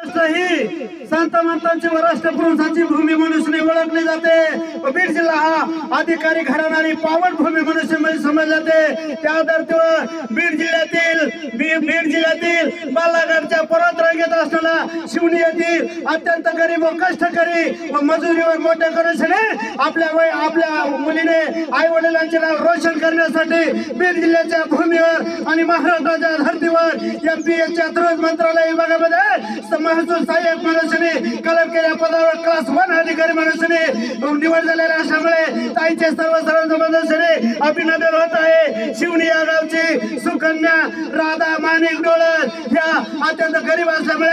ही संत महंतांची व राष्ट्रपुरुषांची भूमी म्हणून ओळखली जाते। बीड जिल्हा हा अधिकारी घराणारी पावन भूमी म्हणून समजले जाते। त्या धर्तीवर बीड जिल्ह्यातील बालाघाटच्या पर्वतरांगेत असलेला शिवणी येथील अत्यंत गरीब व कष्टकरी व मजुरीवर मोठ्या करूनशने आपल्या मुलीने आई वडिलांचे नाव रोशन करण्यासाठी बीड जिल्ह्याच्या भूमीवर आणि महाराष्ट्राच्या धर्तीवर एमपीएसच्या रोज मंत्रालय विभागामध्ये महसूल सहाय्यक म्हणून कलर केल्या पदावर क्लास 1 अधिकारी म्हणून निवड झालेल्या असल्यामुळे ताईचे सर्व मदतीने अभिनंदन होत आहे। शिवणी या गावची सुकन्या राधा माणिक डोळस ह्या अत्यंत गरीब असल्यामुळे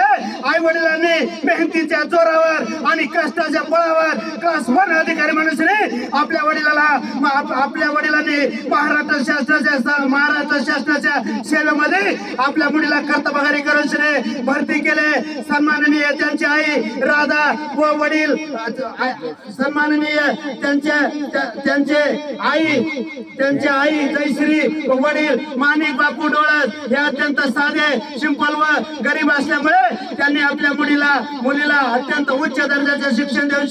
आई वडिलांनी मेहनतीच्या जोरावर आणि कष्टाच्या बळावर क्लास 1 अधिकारी म्हणून आपल्या वडिलांनी महाराष्ट्र शासनाच्या सेवेमध्ये आपल्या मुलीला कर्तबगारी करून भरती केले। सन्माननीय त्यांची आई राधा व वडील सन्माननीय त्यांचे आई जयश्री व वडील माणिक बापू डोळस हे अत्यंत साधे सिंपल व गरीब असल्यामुळे त्यांनी आपल्या मुलीला अत्यंत उच्च दर्जाचे शिक्षण देऊन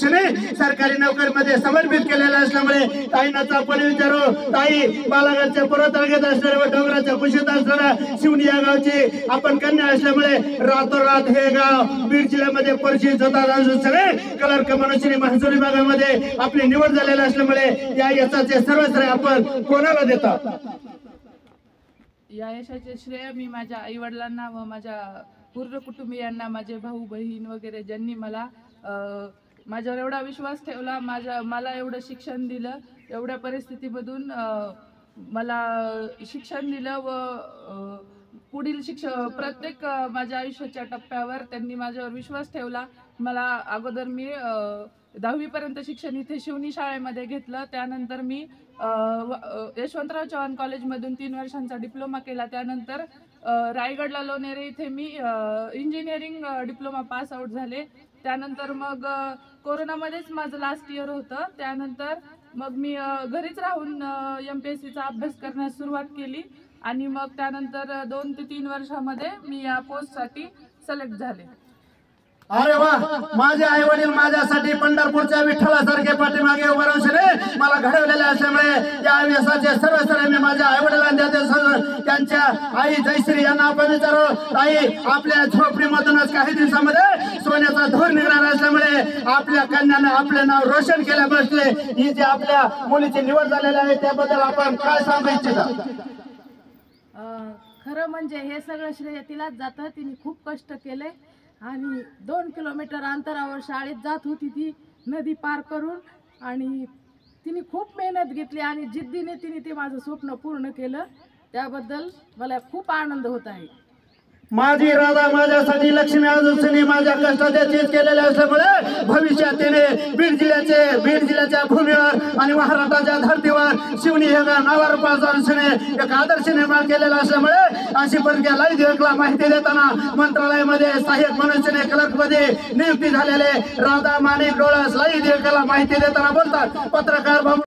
सरकारी नोकरीमध्ये समर्पित केलेले असल्यामुळे ताईंना आपण विचारू, ताई बालाघाटच्या पर्वतरांगेत असणाऱ्या व डोंगराच्या कुशीत असणाऱ्या शिवणी या गावची आपण कन्या असल्यामुळे रातोरात हे गाव बीड जिल्ह्यामध्ये परिचित होतात। सगळे क्लर्क म्हणून महसूल विभागामध्ये आपली निवड झालेली असल्यामुळे या यशाचे सर्व श्रेय आपण कोणाला देता? या यशाचे श्रेय मी माझ्या आई वडिलांना व माझ्या पूर्ण कुटुंबियांना, माझे भाऊ बहीण वगैरे ज्यांनी माझ्यावर एवढा विश्वास ठेवला, मला एवढं शिक्षण दिलं, एवढ्या परिस्थितीमधून मला शिक्षण दिलं व पुढील प्रत्येक माझ्या आयुष्याच्या टप्प्यावर त्यांनी माझ्यावर विश्वास ठेवला। मला अगोदर मी 10वी पर्यंत शिक्षण इथे शिवणी शाळेमध्ये घेतलं। त्यानंतर मी यशवंतराव चव्हाण कॉलेजमधून 3 वर्षांचा डिप्लोमा केला। त्यानंतर रायगडला लोणेरे इथे मी इंजिनिअरिंग डिप्लोमा पास आउट झाले। त्यानंतर मग कोरोनामध्येच माझं लास्ट इयर होतं। त्यानंतर मग मी घरीच राहून MPSCचा अभ्यास करण्यास सुरुवात केली आणि मग त्यानंतर 2 ते 3 वर्षामध्ये मी या पोस्टसाठी सिलेक्ट झाले। अरे वा, माझे आई वडील माझ्यासाठी पंढरपूरच्या विठ्ठलासारखे पाठीमागे उभे राहून मला घडवलेले असल्यामुळे या यशाचे सर्व श्रेय मी माझ्या आई वडिलांना देतो। त्यांच्या आई जयश्री यांना आपण विचारू, ताई आपल्या झोपडीमधूनच काही दिवसामध्ये सोन्याचा धूर निघणार असल्यामुळे आपल्या कन्याने आपले नाव रोशन केले बसले। ही जी आपल्या मुलीची निवड झालेली आहे त्याबद्दल आपण काय सांगू इच्छिता? खरं म्हणजे हे सगळं श्रेय तिलाच जातं। तिने खूप कष्ट केले आणि 2 किलोमीटर अंतरावर शाळेत जात होती ती नदी पार करून, आणि तिने खूप मेहनत घेतली आणि जिद्दीने तिने ते माझं स्वप्न पूर्ण केलं। त्याबद्दल मला खूप आनंद होत आहे। माझी राधा माझ्यासाठी लक्ष्मी अजूनही माझ्या कष्टाचे चीज केलेले असल्यामुळे भविष्यात तिने बीड जिल्ह्याच्या भूमीवर आणि महाराष्ट्राच्या धर्तीवर शिवणी हे नावावर एक आदर्श निर्माण केलेला असल्यामुळे अशी प्रक्रिया लाईव्ह माहिती देताना मंत्रालयामध्ये सहाय्यक म्हणून क्लर्कमध्ये नियुक्ती झालेले राधा माणिक डोळस लाईव्ह माहिती देताना बोलतात पत्रकार